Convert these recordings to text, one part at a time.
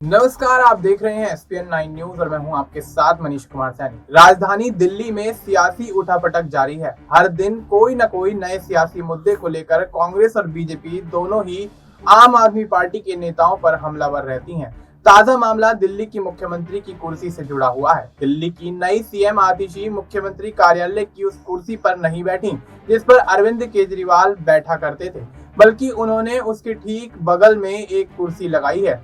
नमस्कार, आप देख रहे हैं SPN 9 न्यूज और मैं हूं आपके साथ मनीष कुमार सैनी। राजधानी दिल्ली में सियासी उठापटक जारी है। हर दिन कोई न कोई नए सियासी मुद्दे को लेकर कांग्रेस और बीजेपी दोनों ही आम आदमी पार्टी के नेताओं पर हमलावर रहती हैं। ताजा मामला दिल्ली की मुख्यमंत्री की कुर्सी से जुड़ा हुआ है। दिल्ली की नई सीएम आतिशी मुख्यमंत्री कार्यालय की उस कुर्सी पर नहीं बैठी जिस पर अरविंद केजरीवाल बैठा करते थे, बल्कि उन्होंने उसके ठीक बगल में एक कुर्सी लगाई है।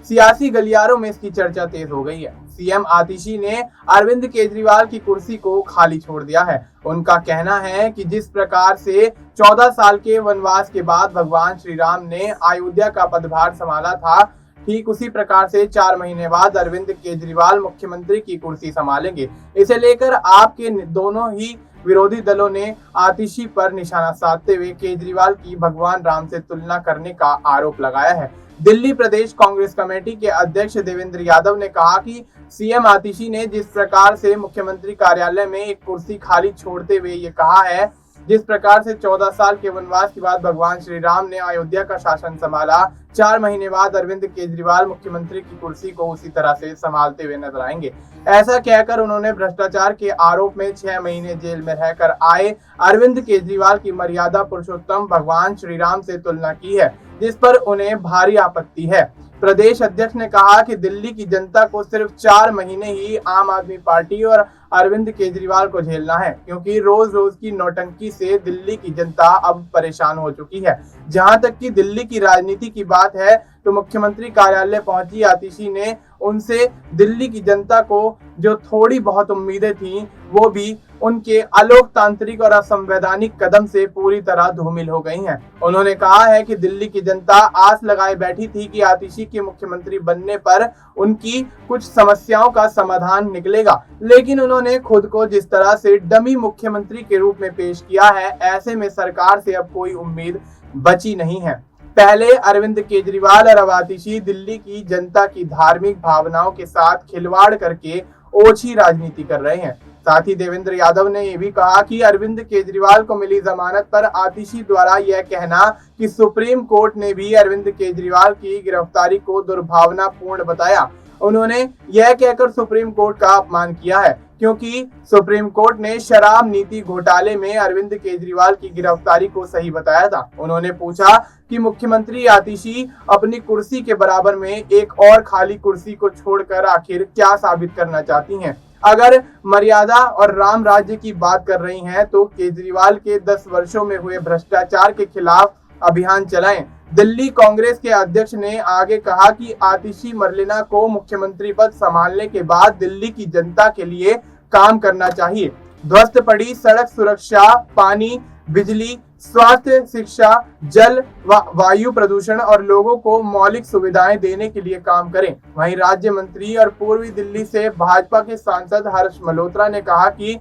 सियासी गलियारों में इसकी चर्चा तेज हो गई है। सीएम आतिशी ने अरविंद केजरीवाल की कुर्सी को खाली छोड़ दिया है। उनका कहना है कि जिस प्रकार से 14 साल के वनवास के बाद भगवान श्री राम ने अयोध्या का पदभार संभाला था, ठीक उसी प्रकार से 4 महीने बाद अरविंद केजरीवाल मुख्यमंत्री की कुर्सी संभालेंगे। इसे लेकर आपके दोनों ही विरोधी दलों ने आतिशी पर निशाना साधते हुए केजरीवाल की भगवान राम से तुलना करने का आरोप लगाया है। दिल्ली प्रदेश कांग्रेस कमेटी के अध्यक्ष देवेंद्र यादव ने कहा कि सीएम आतिशी ने जिस प्रकार से मुख्यमंत्री कार्यालय में एक कुर्सी खाली छोड़ते हुए ये कहा है, जिस प्रकार से 14 साल के वनवास के बाद भगवान श्री राम ने अयोध्या का शासन संभाला, 4 महीने बाद अरविंद केजरीवाल मुख्यमंत्री की कुर्सी को उसी तरह से संभालते हुए नजर आएंगे। ऐसा कहकर उन्होंने भ्रष्टाचार के आरोप में 6 महीने जेल में रहकर आए अरविंद केजरीवाल की मर्यादा पुरुषोत्तम भगवान श्री राम से तुलना की है, जिस पर उन्हें भारी आपत्ति है। प्रदेश अध्यक्ष ने कहा कि दिल्ली की जनता को सिर्फ 4 महीने ही आम आदमी पार्टी और अरविंद केजरीवाल को झेलना है, क्योंकि रोज रोज की नौटंकी से दिल्ली की जनता अब परेशान हो चुकी है। जहां तक कि दिल्ली की राजनीति की बात है तो मुख्यमंत्री कार्यालय पहुंची आतिशी ने उनसे दिल्ली की जनता को जो थोड़ी बहुत उम्मीदें थीं, वो भी उनके अलोकतांत्रिक और असंवैधानिक कदम से पूरी तरह धूमिल हो गई हैं। उन्होंने कहा है कि दिल्ली की जनता आस लगाए बैठी थी कि आतिशी के मुख्यमंत्री बनने पर उनकी कुछ समस्याओं का समाधान निकलेगा, लेकिन उन्होंने खुद को जिस तरह से डमी मुख्यमंत्री के रूप में पेश किया है, ऐसे में सरकार से अब कोई उम्मीद बची नहीं है। पहले अरविंद केजरीवाल और अब आतिशी दिल्ली की जनता की धार्मिक भावनाओं के साथ खिलवाड़ करके ओछी राजनीति कर रहे हैं। साथ ही देवेंद्र यादव ने यह भी कहा कि अरविंद केजरीवाल को मिली जमानत पर आतिशी द्वारा यह कहना कि सुप्रीम कोर्ट ने भी अरविंद केजरीवाल की गिरफ्तारी को दुर्भावनापूर्ण बताया। उन्होंने यह कहकर सुप्रीम कोर्ट का अपमान किया है, क्योंकि सुप्रीम कोर्ट ने शराब नीति घोटाले में अरविंद केजरीवाल की गिरफ्तारी को सही बताया था। उन्होंने पूछा कि मुख्यमंत्री आतिशी अपनी कुर्सी के बराबर में एक और खाली कुर्सी को छोड़कर आखिर क्या साबित करना चाहती हैं। अगर मर्यादा और राम राज्य की बात कर रही हैं तो केजरीवाल के 10 वर्षों में हुए भ्रष्टाचार के खिलाफ अभियान चलाएं। दिल्ली कांग्रेस के अध्यक्ष ने आगे कहा कि आतिशी मर्लेना को मुख्यमंत्री पद संभालने के बाद दिल्ली की जनता के लिए काम करना चाहिए। ध्वस्त पड़ी सड़क सुरक्षा, पानी, बिजली, स्वास्थ्य, शिक्षा, जल व वायु प्रदूषण और लोगों को मौलिक सुविधाएं देने के लिए काम करें। वहीं राज्य मंत्री और पूर्वी दिल्ली से भाजपा के सांसद हर्ष मल्होत्रा ने कहा कि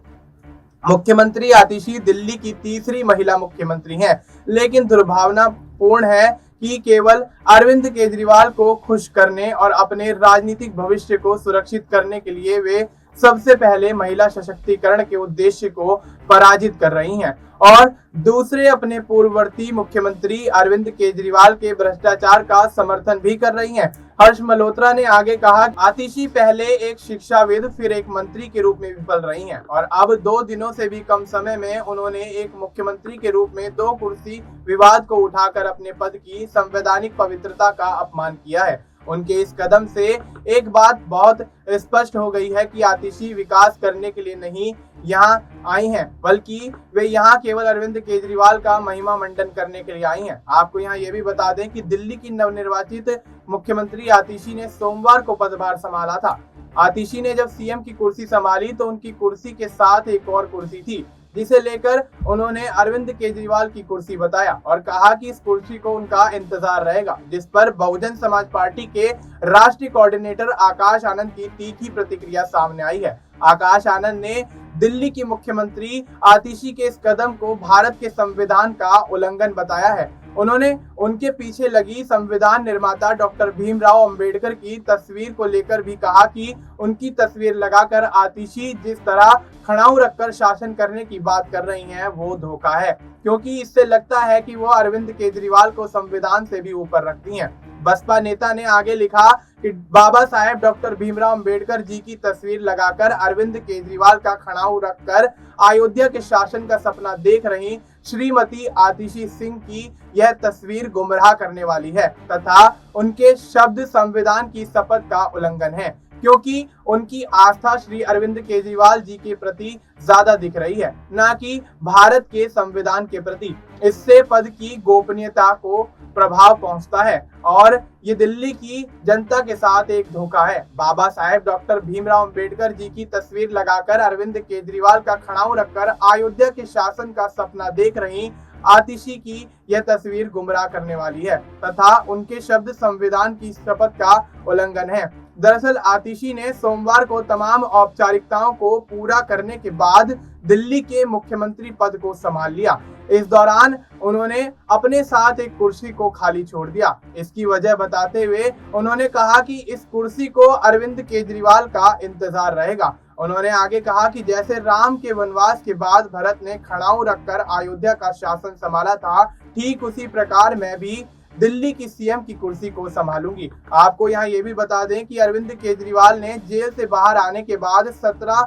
मुख्यमंत्री आतिशी दिल्ली की तीसरी महिला मुख्यमंत्री हैं, लेकिन दुर्भावनापूर्ण है कि केवल अरविंद केजरीवाल को खुश करने और अपने राजनीतिक भविष्य को सुरक्षित करने के लिए वे सबसे पहले महिला सशक्तिकरण के उद्देश्य को पराजित कर रही हैं और दूसरे अपने पूर्ववर्ती मुख्यमंत्री अरविंद केजरीवाल के भ्रष्टाचार का समर्थन भी कर रही हैं। हर्ष मल्होत्रा ने आगे कहा, आतिशी पहले एक शिक्षाविद फिर एक मंत्री के रूप में विफल रही हैं और अब 2 दिनों से भी कम समय में उन्होंने एक मुख्यमंत्री के रूप में 2 कुर्सी विवाद को उठाकर अपने पद की संवैधानिक पवित्रता का अपमान किया है। उनके इस कदम से एक बात बहुत स्पष्ट हो गई है कि आतिशी विकास करने के लिए नहीं यहाँ आई हैं, बल्कि वे यहाँ केवल अरविंद केजरीवाल का महिमा मंडन करने के लिए आई हैं। आपको यहाँ ये भी बता दें कि दिल्ली की नवनिर्वाचित मुख्यमंत्री आतिशी ने सोमवार को पदभार संभाला था। आतिशी ने जब सीएम की कुर्सी संभाली तो उनकी कुर्सी के साथ एक और कुर्सी थी, जिसे लेकर उन्होंने अरविंद केजरीवाल की कुर्सी बताया और कहा कि इस कुर्सी को उनका इंतजार रहेगा, जिस पर बहुजन समाज पार्टी के राष्ट्रीय कोऑर्डिनेटर आकाश आनंद की तीखी प्रतिक्रिया सामने आई है। आकाश आनंद ने दिल्ली की मुख्यमंत्री आतिशी के इस कदम को भारत के संविधान का उल्लंघन बताया है। उन्होंने उनके पीछे लगी संविधान निर्माता डॉक्टर भीमराव अंबेडकर की तस्वीर को लेकर भी कहा कि उनकी तस्वीर लगाकर आतिशी जिस तरह खड़ाऊ रखकर शासन करने की बात कर रही हैं वो धोखा है, क्योंकि इससे लगता है कि वो अरविंद केजरीवाल को संविधान से भी ऊपर रखती हैं। बसपा नेता ने आगे लिखा कि बाबा साहेब डॉक्टर भीमराव अंबेडकर जी की तस्वीर लगाकर अरविंद केजरीवाल का खड़ाऊ रखकर अयोध्या के शासन का सपना देख रही श्रीमती आतिशी सिंह की यह तस्वीर गुमराह करने वाली है तथा उनके शब्द संविधान की शपथ का उल्लंघन है, क्योंकि उनकी आस्था श्री अरविंद केजरीवाल जी के प्रति ज्यादा दिख रही है, न कि भारत के संविधान के प्रति। इससे पद की गोपनीयता को प्रभाव पहुंचता है और ये दिल्ली की जनता के साथ एक धोखा है। बाबा साहेब डॉक्टर भीमराव अंबेडकर जी की तस्वीर लगाकर अरविंद केजरीवाल का खड़ाऊ रखकर अयोध्या के शासन का सपना देख रही आतिशी की यह तस्वीर गुमराह करने वाली है तथा उनके शब्द संविधान की शपथ का उल्लंघन है। दरअसल आतिशी ने सोमवार को तमाम औपचारिकताओं को पूरा करने के बाद दिल्ली के मुख्यमंत्री पद को संभाल लिया। इस दौरान उन्होंने अपने साथ एक कुर्सी को खाली छोड़ दिया। इसकी वजह बताते हुए उन्होंने कहा कि इस कुर्सी को अरविंद केजरीवाल का इंतजार रहेगा। उन्होंने आगे कहा कि जैसे राम के वनवास के बाद भरत ने खड़ाऊ रखकर अयोध्या का शासन संभाला था, ठीक उसी प्रकार मैं भी दिल्ली की सीएम की कुर्सी को संभालूंगी। आपको यहाँ ये भी बता दें कि अरविंद केजरीवाल ने जेल से बाहर आने के बाद 17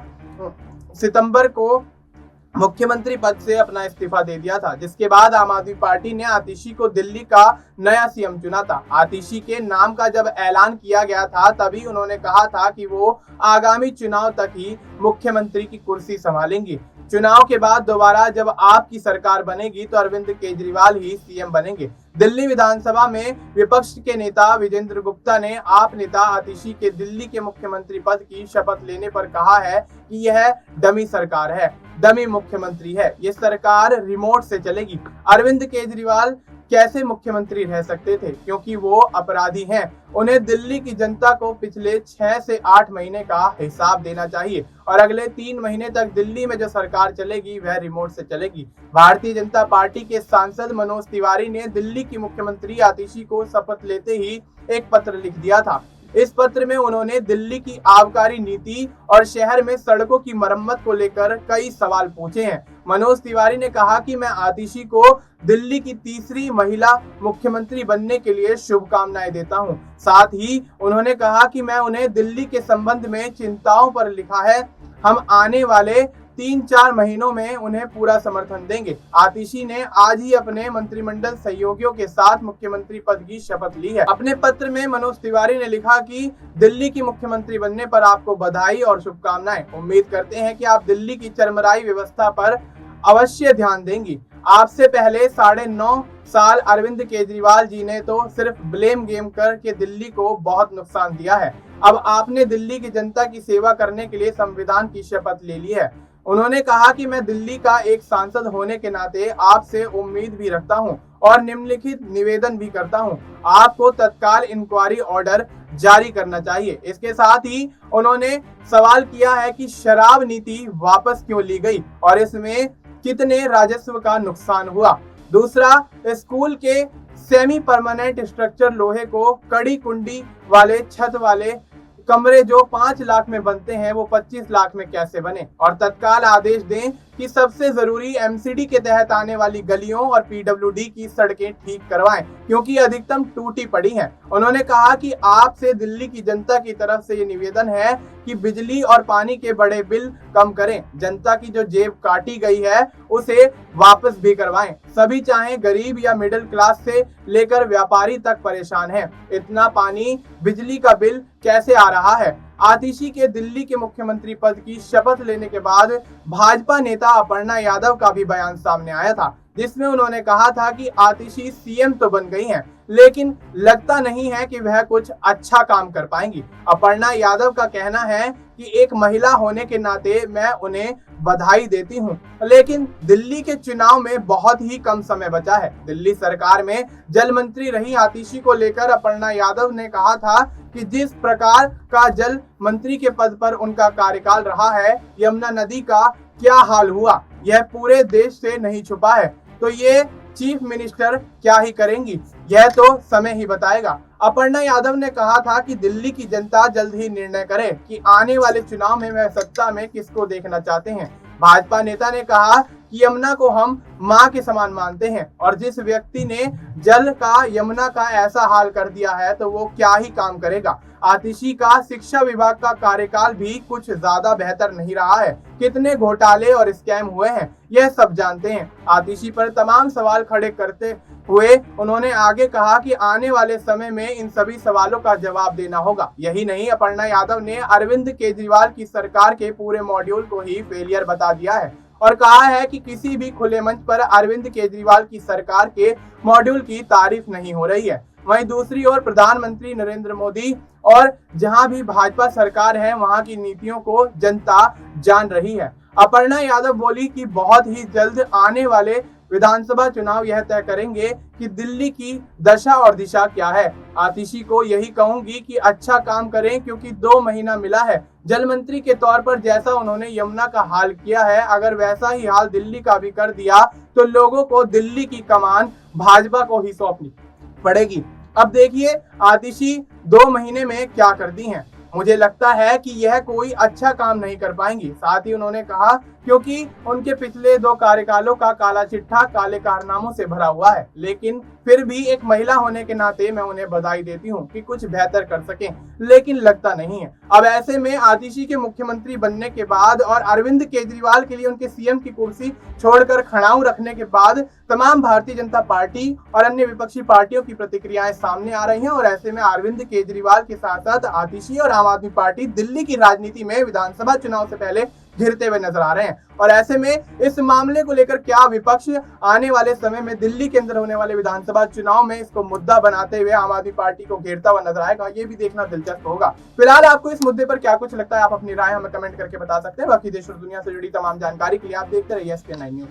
सितंबर को मुख्यमंत्री पद से अपना इस्तीफा दे दिया था, जिसके बाद आम आदमी पार्टी ने आतिशी को दिल्ली का नया सीएम चुना था। आतिशी के नाम का जब ऐलान किया गया था तभी उन्होंने कहा था कि वो आगामी चुनाव तक ही मुख्यमंत्री की कुर्सी संभालेंगी। चुनाव के बाद दोबारा जब आपकी सरकार बनेगी तो अरविंद केजरीवाल ही सीएम बनेंगे। दिल्ली विधानसभा में विपक्ष के नेता विजेंद्र गुप्ता ने आप नेता आतिशी के दिल्ली के मुख्यमंत्री पद की शपथ लेने पर कहा है कि यह डमी सरकार है, डमी मुख्यमंत्री है, ये सरकार रिमोट से चलेगी। अरविंद केजरीवाल कैसे मुख्यमंत्री रह सकते थे, क्योंकि वो अपराधी हैं। उन्हें दिल्ली की जनता को पिछले 6 से 8 महीने का हिसाब देना चाहिए और अगले 3 महीने तक दिल्ली में जो सरकार चलेगी वह रिमोट से चलेगी। भारतीय जनता पार्टी के सांसद मनोज तिवारी ने दिल्ली की मुख्यमंत्री आतिशी को शपथ लेते ही एक पत्र लिख दिया था। इस पत्र में उन्होंने दिल्ली की आबकारी नीति और शहर में सड़कों की मरम्मत को लेकर कई सवाल पूछे हैं। मनोज तिवारी ने कहा कि मैं आतिशी को दिल्ली की तीसरी महिला मुख्यमंत्री बनने के लिए शुभकामनाएं देता हूं। साथ ही उन्होंने कहा कि मैं उन्हें दिल्ली के संबंध में चिंताओं पर लिखा है, हम आने वाले 3-4 महीनों में उन्हें पूरा समर्थन देंगे। आतिशी ने आज ही अपने मंत्रिमंडल सहयोगियों के साथ मुख्यमंत्री पद की शपथ ली है। अपने पत्र में मनोज तिवारी ने लिखा कि दिल्ली की मुख्यमंत्री बनने पर आपको बधाई और शुभकामनाएं। उम्मीद करते हैं कि आप दिल्ली की चरमराई व्यवस्था पर अवश्य ध्यान देंगी। आपसे पहले 9.5 साल अरविंद केजरीवाल जी ने तो सिर्फ ब्लेम गेम करके दिल्ली को बहुत नुकसान दिया है। अब आपने दिल्ली की जनता की सेवा करने के लिए संविधान की शपथ ले ली है। उन्होंने कहा कि मैं दिल्ली का एक सांसद होने के नाते आपसे उम्मीद भी रखता हूं और निम्नलिखित निवेदन भी करता हूं, आपको तत्काल इंक्वायरी ऑर्डर जारी करना चाहिए। इसके साथ ही उन्होंने सवाल किया है कि शराब नीति वापस क्यों ली गई और इसमें कितने राजस्व का नुकसान हुआ। दूसरा, स्कूल के सेमी परमानेंट स्ट्रक्चर लोहे को कड़ी कुंडी वाले छत वाले कमरे जो 5 लाख में बनते हैं वो 25 लाख में कैसे बने, और तत्काल आदेश दें कि सबसे जरूरी एमसीडी के तहत आने वाली गलियों और पीडब्ल्यूडी की सड़कें ठीक करवाएं, क्योंकि अधिकतम टूटी पड़ी हैं। उन्होंने कहा कि आपसे दिल्ली की जनता की तरफ से ये निवेदन है कि बिजली और पानी के बड़े बिल कम करें, जनता की जो जेब काटी गई है उसे वापस भी करवाएं। सभी चाहे गरीब या मिडिल क्लास से लेकर व्यापारी तक परेशान हैं। इतना पानी बिजली का बिल कैसे आ रहा है। आतिशी के दिल्ली के मुख्यमंत्री पद की शपथ लेने के बाद भाजपा नेता अपर्णा यादव का भी बयान सामने आया था, जिसमें उन्होंने कहा था कि आतिशी सीएम तो बन गई हैं, लेकिन लगता नहीं है कि वह कुछ अच्छा काम कर पाएंगी। अपर्णा यादव का कहना है कि एक महिला होने के नाते मैं उन्हें बधाई देती हूं, लेकिन दिल्ली के चुनाव में बहुत ही कम समय बचा है। दिल्ली सरकार में जल मंत्री रही आतिशी को लेकर अपर्णा यादव ने कहा था कि जिस प्रकार का जल मंत्री के पद पर उनका कार्यकाल रहा है, यमुना नदी का क्या हाल हुआ यह पूरे देश से नहीं छुपा है। तो ये चीफ मिनिस्टर क्या ही करेंगी, यह तो समय ही बताएगा। अपर्णा यादव ने कहा था कि दिल्ली की जनता जल्द ही निर्णय करे कि आने वाले चुनाव में वह सत्ता में किसको देखना चाहते हैं। भाजपा नेता ने कहा कि यमुना को हम मां के समान मानते हैं और जिस व्यक्ति ने जल का यमुना का ऐसा हाल कर दिया है तो वो क्या ही काम करेगा। आतिशी का शिक्षा विभाग का कार्यकाल भी कुछ ज्यादा बेहतर नहीं रहा है। कितने घोटाले और स्कैम हुए हैं यह सब जानते हैं। आतिशी पर तमाम सवाल खड़े करते हुए उन्होंने आगे कहा कि आने वाले समय में इन सभी सवालों का जवाब देना होगा। यही नहीं, अपर्णा यादव ने अरविंद केजरीवाल की सरकार के पूरे मॉड्यूल को ही फेलियर बता दिया है और कहा है कि किसी भी खुले मंच पर अरविंद केजरीवाल की सरकार के मॉड्यूल की तारीफ नहीं हो रही है। वहीं दूसरी ओर प्रधानमंत्री नरेंद्र मोदी और जहां भी भाजपा सरकार है वहां की नीतियों को जनता जान रही है। अपर्णा यादव बोली कि बहुत ही जल्द आने वाले विधानसभा चुनाव यह तय करेंगे कि दिल्ली की दशा और दिशा क्या है। आतिशी को यही कहूंगी कि अच्छा काम करें क्योंकि 2 महीना मिला है। जल मंत्री के तौर पर जैसा उन्होंने यमुना का हाल किया है, अगर वैसा ही हाल दिल्ली का भी कर दिया तो लोगों को दिल्ली की कमान भाजपा को ही सौंपनी पड़ेगी। अब देखिए आतिशी 2 महीने में क्या करती हैं। मुझे लगता है कि यह कोई अच्छा काम नहीं कर पाएंगी। साथ ही उन्होंने कहा क्योंकि उनके पिछले 2 कार्यकालों का काला चिट्ठा काले कारनामों से भरा हुआ है, लेकिन फिर भी एक महिला होने के नाते मैं उन्हें बधाई देती हूं कि कुछ बेहतर कर सकें, लेकिन लगता नहीं है। अब ऐसे में आतिशी के मुख्यमंत्री बनने के बाद और अरविंद केजरीवाल के लिए उनके सीएम की कुर्सी छोड़कर खड़ाऊ रखने के बाद तमाम भारतीय जनता पार्टी और अन्य विपक्षी पार्टियों की प्रतिक्रियाएं सामने आ रही हैं और ऐसे में अरविंद केजरीवाल के साथ साथ आतिशी और आम आदमी पार्टी दिल्ली की राजनीति में विधानसभा चुनाव से पहले घिरते हुए नजर आ रहे हैं। और ऐसे में इस मामले को लेकर क्या विपक्ष आने वाले समय में दिल्ली के अंदर होने वाले विधानसभा चुनाव में इसको मुद्दा बनाते हुए आम आदमी पार्टी को घेरता हुआ नजर आएगा, ये भी देखना दिलचस्प होगा। फिलहाल आपको इस मुद्दे पर क्या कुछ लगता है, आप अपनी राय हमें कमेंट करके बता सकते हैं। बाकी देश और दुनिया से जुड़ी तमाम जानकारी के लिए आप देखते रहिए SPN9 न्यूज।